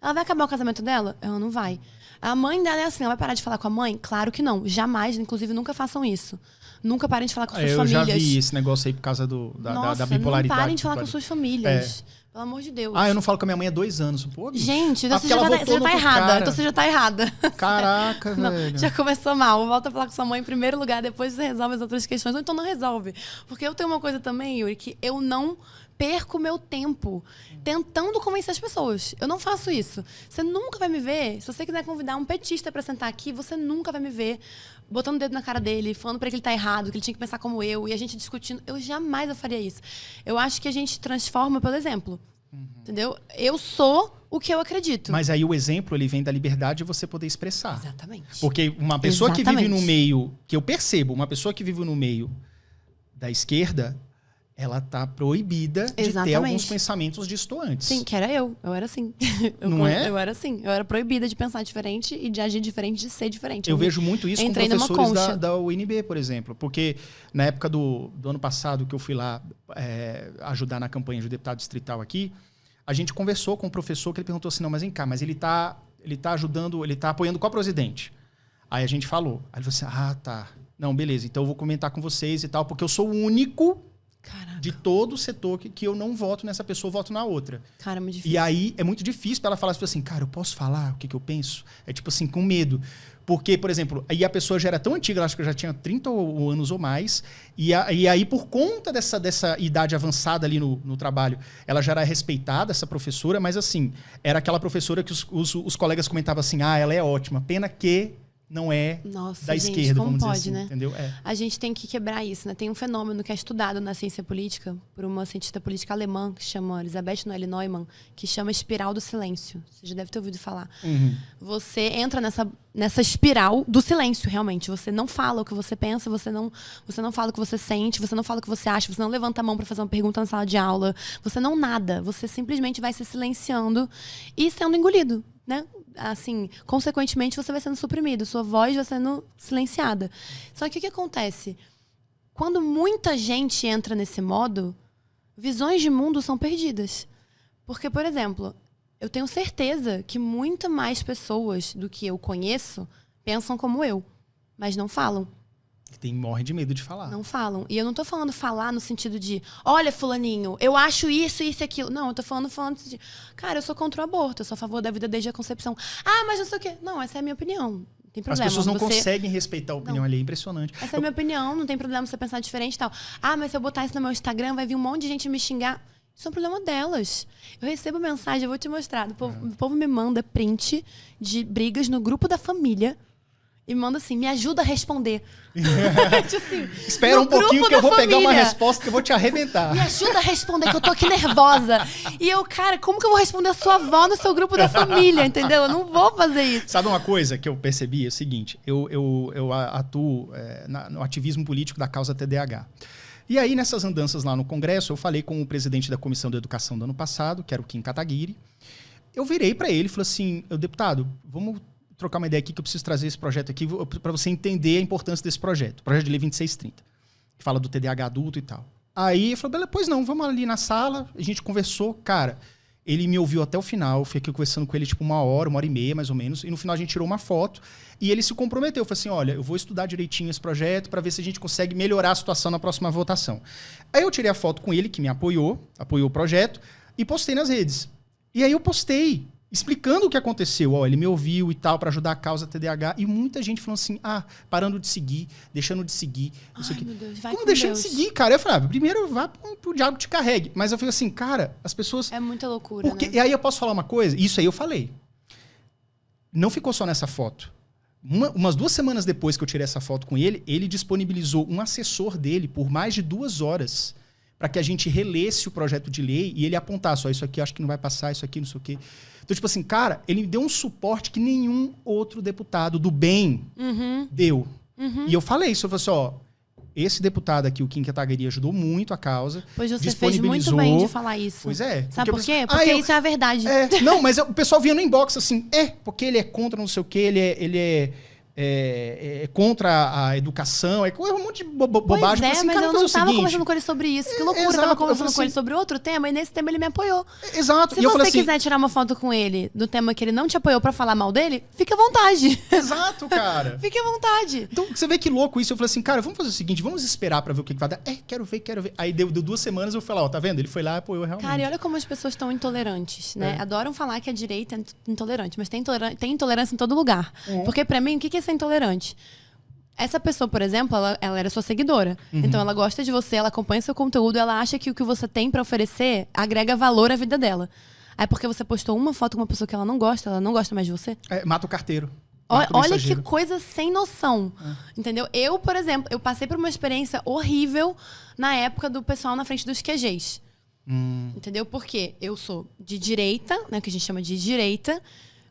Ela vai acabar o casamento dela? Ela não vai. A mãe dela é assim, ela vai parar de falar com a mãe? Claro que não. Jamais, inclusive, nunca façam isso. Nunca parem de falar com suas famílias. Eu já vi esse negócio aí por causa da bipolaridade. Não parem de falar com suas famílias. Pelo amor de Deus. Eu não falo com a minha mãe há 2 anos. Pô, gente, você já tá errada. Então você já tá errada. Caraca, velho. Já começou mal. Volta a falar com sua mãe em primeiro lugar, depois você resolve as outras questões. Ou então não resolve. Porque eu tenho uma coisa também, Yuri, que eu não perco meu tempo tentando convencer as pessoas. Eu não faço isso. Você nunca vai me ver. Se você quiser convidar um petista pra sentar aqui, você nunca vai me ver botando o dedo na cara dele, falando pra ele que ele tá errado, que ele tinha que pensar como eu, e a gente discutindo. Eu jamais faria isso. Eu acho que a gente transforma pelo exemplo. Entendeu? Eu sou o que eu acredito. Mas aí o exemplo, ele vem da liberdade de você poder expressar. Exatamente. Porque uma pessoa que vive no meio, que eu percebo, uma pessoa que vive no meio da esquerda, ela tá proibida de ter alguns pensamentos distoantes. Sim, que era eu. Eu era assim. Eu era assim. Eu era proibida de pensar diferente e de agir diferente, de ser diferente. Eu vejo muito isso com professores da UNB, por exemplo. Porque na época do ano passado, que eu fui lá ajudar na campanha de deputado distrital aqui, a gente conversou com um professor que ele perguntou assim, não, mas vem cá, mas ele tá ajudando, ele tá apoiando qual presidente? Aí a gente falou. Aí ele falou assim, tá. Não, beleza, então eu vou comentar com vocês e tal, porque eu sou o único... Caraca. De todo o setor que eu não voto nessa pessoa, eu voto na outra. Cara, é muito difícil. E aí é muito difícil pra ela falar assim, cara, eu posso falar o que eu penso? É tipo assim, com medo. Porque, por exemplo, aí a pessoa já era tão antiga, acho que já tinha 30 anos ou mais, e aí por conta dessa idade avançada ali no trabalho, ela já era respeitada, essa professora, mas assim, era aquela professora que os colegas comentavam assim, ela é ótima, pena que... não é da esquerda, vamos dizer assim, né? Entendeu? A gente tem que quebrar isso, né? Tem um fenômeno que é estudado na ciência política por uma cientista política alemã que chama Elisabeth Noelle Neumann, que chama espiral do silêncio. Você já deve ter ouvido falar. Você entra nessa espiral do silêncio, realmente. Você não fala o que você pensa, você não fala o que você sente, você não fala o que você acha, você não levanta a mão para fazer uma pergunta na sala de aula, você não nada. Você simplesmente vai se silenciando e sendo engolido, né? Assim, consequentemente, você vai sendo suprimido, sua voz vai sendo silenciada. Só que o que acontece? Quando muita gente entra nesse modo, visões de mundo são perdidas. Porque, por exemplo, eu tenho certeza que muito mais pessoas do que eu conheço pensam como eu, mas não falam. Morre de medo de falar. Não falam. E eu não tô falando falar no sentido de, olha, fulaninho, eu acho isso, isso e aquilo. Não, eu tô falando de, cara, eu sou contra o aborto, eu sou a favor da vida desde a concepção. Mas não sei o quê. Não, essa é a minha opinião. Não tem problema. As pessoas não conseguem respeitar a opinião ali, é impressionante. Essa é a minha opinião, não tem problema você pensar diferente e tal. Mas se eu botar isso no meu Instagram, vai vir um monte de gente me xingar. Isso é um problema delas. Eu recebo mensagem, eu vou te mostrar. O povo me manda print de brigas no grupo da família. E manda assim, me ajuda a responder. Assim, espera um pouquinho que eu vou pegar uma resposta que eu vou te arrebentar. Me ajuda a responder, que eu tô aqui nervosa. E eu, cara, como que eu vou responder a sua avó no seu grupo da família, entendeu? Eu não vou fazer isso. Sabe uma coisa que eu percebi? É o seguinte, eu atuo no ativismo político da causa TDAH. E aí, nessas andanças lá no Congresso, eu falei com o presidente da Comissão de Educação do ano passado, que era o Kim Kataguiri. Eu virei para ele e falei assim, deputado, vamos trocar uma ideia aqui que eu preciso trazer esse projeto aqui para você entender a importância desse projeto. Projeto de lei 2630, que fala do TDAH adulto e tal. Aí eu falei, pois não, vamos ali na sala, a gente conversou, cara, ele me ouviu até o final, fiquei conversando com ele tipo 1h, 1h30 mais ou menos, e no final a gente tirou uma foto e ele se comprometeu, falou assim, olha, eu vou estudar direitinho esse projeto para ver se a gente consegue melhorar a situação na próxima votação. Aí eu tirei a foto com ele, que me apoiou o projeto, e postei nas redes. E aí eu postei explicando o que aconteceu. Ele me ouviu e tal, para ajudar a causa TDAH. E muita gente falando assim, parando de seguir, deixando de seguir. Meu Deus, vai como com deixando Deus. de seguir, cara? Eu falava, primeiro vá pro diabo te carregue. Mas eu falei assim, cara, as pessoas... É muita loucura, né? E aí eu posso falar uma coisa? Isso aí eu falei. Não ficou só nessa foto. Umas 2 semanas depois que eu tirei essa foto com ele, ele disponibilizou um assessor dele por mais de 2 horas para que a gente relesse o projeto de lei e ele apontasse, isso aqui acho que não vai passar, isso aqui não sei o quê. Então, tipo assim, cara, ele me deu um suporte que nenhum outro deputado do bem deu. E eu falei isso, eu falei assim, esse deputado aqui, o Kim Kataguiri, ajudou muito a causa. Pois você fez muito bem de falar isso. Pois é. Sabe por quê? Porque isso é a verdade. Não, mas o pessoal vinha no inbox assim, porque ele é contra não sei o quê, ele é contra a educação, um monte de bobagem. Pois assim, mas cara, eu não estava conversando com ele sobre isso. Que loucura, eu estava conversando com ele assim, sobre outro tema e nesse tema ele me apoiou. Exato. Se você quiser tirar uma foto com ele do tema que ele não te apoiou pra falar mal dele, fique à vontade. Exato, cara. Fique à vontade. Então, você vê que louco isso. Eu falei assim, cara, vamos fazer o seguinte, vamos esperar pra ver o que vai dar. Quero ver. Aí deu 2 semanas, eu falei, ó, tá vendo? Ele foi lá e apoiou realmente. Cara, e olha como as pessoas estão intolerantes, né? Adoram falar que a direita é intolerante, mas tem intolerância em todo lugar. Porque pra mim, o que é ser intolerante? Essa pessoa, por exemplo, ela era sua seguidora. Então, ela gosta de você, ela acompanha seu conteúdo, ela acha que o que você tem pra oferecer agrega valor à vida dela. Aí, porque você postou uma foto com uma pessoa que ela não gosta mais de você? Mata o carteiro. Olha que coisa sem noção. Entendeu? Eu, por exemplo, eu passei por uma experiência horrível na época do pessoal na frente dos QGs. Entendeu? Porque eu sou de direita, né, que a gente chama de direita,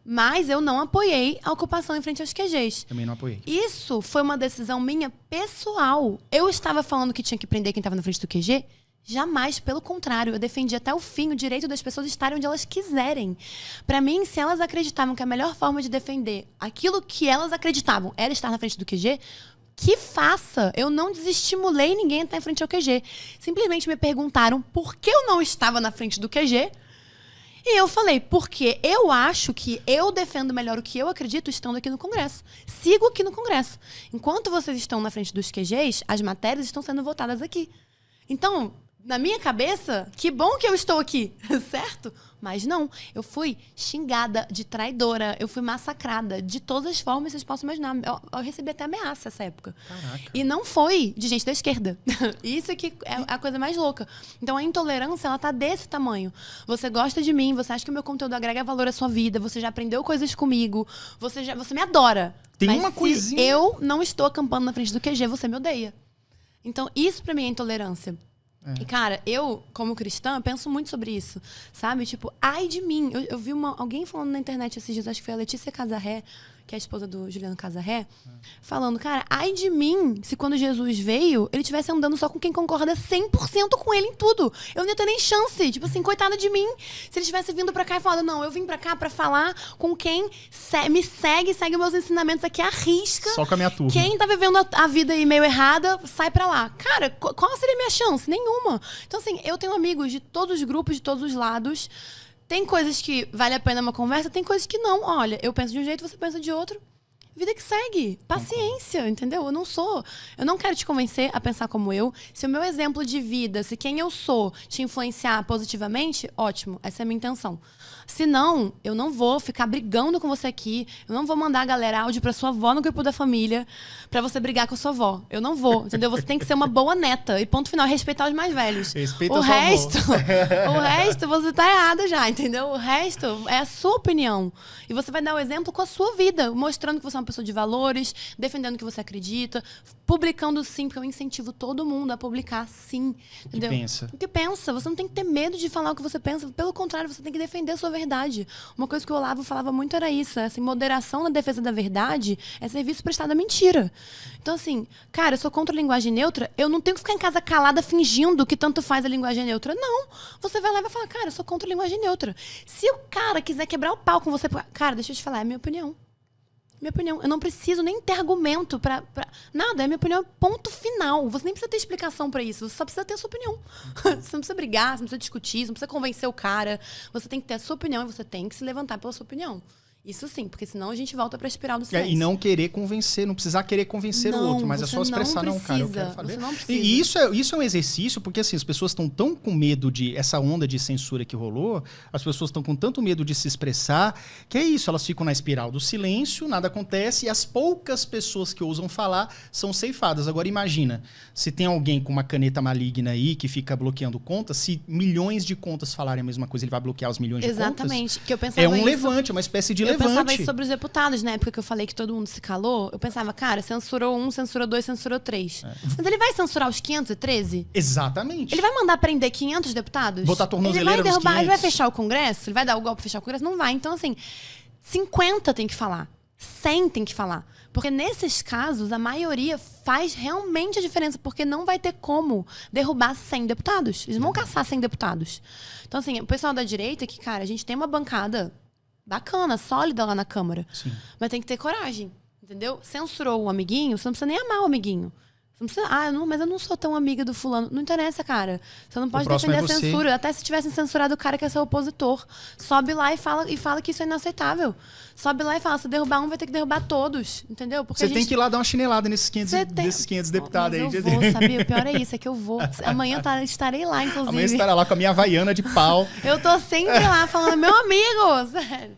mas eu não apoiei a ocupação em frente aos QGs. Também não apoiei. Isso foi uma decisão minha pessoal. Eu estava falando que tinha que prender quem estava na frente do QG? Jamais, pelo contrário. Eu defendi até o fim o direito das pessoas estarem onde elas quiserem. Pra mim, se elas acreditavam que a melhor forma de defender aquilo que elas acreditavam era estar na frente do QG, que faça. Eu não desestimulei ninguém a estar em frente ao QG. Simplesmente me perguntaram por que eu não estava na frente do QG. E eu falei, porque eu acho que eu defendo melhor o que eu acredito estando aqui no Congresso. Sigo aqui no Congresso. Enquanto vocês estão na frente dos QGs, as matérias estão sendo votadas aqui. Então, na minha cabeça, que bom que eu estou aqui, certo? Mas não, eu fui xingada de traidora, eu fui massacrada de todas as formas que vocês possam imaginar. Eu recebi até ameaça nessa época. Caraca. E não foi de gente da esquerda. Isso aqui é a coisa mais louca. Então a intolerância, ela tá desse tamanho. Você gosta de mim, você acha que o meu conteúdo agrega valor à sua vida, você já aprendeu coisas comigo, você me adora. Tem mas uma coisinha. eu não estou acampando na frente do QG, você me odeia. Então isso pra mim é intolerância. E, cara, eu, como cristã, penso muito sobre isso, sabe? Tipo, ai de mim. Eu vi alguém falando na internet esses dias, acho que foi a Letícia Casarré, que é a esposa do Juliano Casarré, falando, cara, ai de mim se quando Jesus veio, ele estivesse andando só com quem concorda 100% com ele em tudo. Eu não ia ter nem chance. Tipo assim, coitada de mim. Se ele tivesse vindo pra cá e falado, não, eu vim pra cá pra falar com quem me segue meus ensinamentos aqui à risca. Só com a minha turma. Quem tá vivendo a vida aí meio errada, sai pra lá. Cara, qual seria a minha chance? Nenhuma. Então, assim, eu tenho amigos de todos os grupos, de todos os lados. Tem coisas que vale a pena uma conversa, tem coisas que não. Olha, eu penso de um jeito, você pensa de outro. Vida que segue. Paciência, entendeu? Eu não quero te convencer a pensar como eu. Se o meu exemplo de vida, se quem eu sou te influenciar positivamente, ótimo. Essa é a minha intenção. Se não, eu não vou ficar brigando com você aqui. Eu não vou mandar a galera áudio pra sua avó no grupo da família pra você brigar com a sua avó. Eu não vou, entendeu? Você tem que ser uma boa neta. E ponto final, respeitar os mais velhos. Respeita o resto, você tá errada já, entendeu? O resto é a sua opinião. E você vai dar o exemplo com a sua vida, mostrando que você é uma pessoa de valores, defendendo o que você acredita, publicando sim, porque eu incentivo todo mundo a publicar sim. Entendeu? O que pensa. Você não tem que ter medo de falar o que você pensa. Pelo contrário, você tem que defender a sua verdade. Uma coisa que o Olavo falava muito era isso. Assim, moderação na defesa da verdade é serviço prestado à mentira. Então, assim, cara, eu sou contra a linguagem neutra, eu não tenho que ficar em casa calada fingindo que tanto faz a linguagem neutra. Não. Você vai lá e vai falar, cara, eu sou contra a linguagem neutra. Se o cara quiser quebrar o pau com você, cara, deixa eu te falar, é a minha opinião. Minha opinião. Eu não preciso nem ter argumento pra... Nada, é minha opinião, ponto final. Você nem precisa ter explicação pra isso. Você só precisa ter a sua opinião. Você não precisa brigar, você não precisa discutir, você não precisa convencer o cara. Você tem que ter a sua opinião e você tem que se levantar pela sua opinião. Isso sim, porque senão a gente volta pra espiral do silêncio. E não querer convencer, não precisar querer convencer o outro, mas é só expressar, não, cara, eu quero fazer. E isso é um exercício, porque assim, as pessoas estão tão com medo de essa onda de censura que rolou, as pessoas estão com tanto medo de se expressar, que é isso, elas ficam na espiral do silêncio, nada acontece, e as poucas pessoas que ousam falar são ceifadas. Agora imagina, se tem alguém com uma caneta maligna aí que fica bloqueando contas, se milhões de contas falarem a mesma coisa, ele vai bloquear os milhões de contas? Exatamente. Que eu pensava é um levante, uma espécie de levante. Eu pensava isso sobre os deputados, na época que eu falei que todo mundo se calou. Eu pensava, cara, censurou 1, censurou 2, censurou 3. Mas ele vai censurar os 513? Exatamente. Ele vai mandar prender 500 deputados? Botar tornozeleira ele vai derrubar, nos 500? ele vai fechar o Congresso? Ele vai dar o golpe pra fechar o Congresso? Não vai. Então, assim, 50 tem que falar. 100 tem que falar. Porque nesses casos, a maioria faz realmente a diferença, porque não vai ter como derrubar 100 deputados. Eles vão caçar 100 deputados. Então, assim, o pessoal da direita, que, cara, a gente tem uma bancada bacana, sólida lá na Câmara. Sim. Mas tem que ter coragem. Entendeu? Censurou o amiguinho, você não precisa nem amar o amiguinho. Você não precisa, mas eu não sou tão amiga do fulano. Não interessa, cara. Você não pode defender a censura. Até se tivessem censurado o cara que é seu opositor. Sobe lá e fala que isso é inaceitável. Sobe lá e fala, se derrubar um, vai ter que derrubar todos. Entendeu? Porque você tem que ir lá dar uma chinelada nesses 500 deputados aí. Eu vou, sabia? O pior é isso, é que eu vou. Amanhã estarei lá, inclusive. Amanhã estará lá com a minha havaiana de pau. Eu tô sempre lá falando, meu amigo, sério.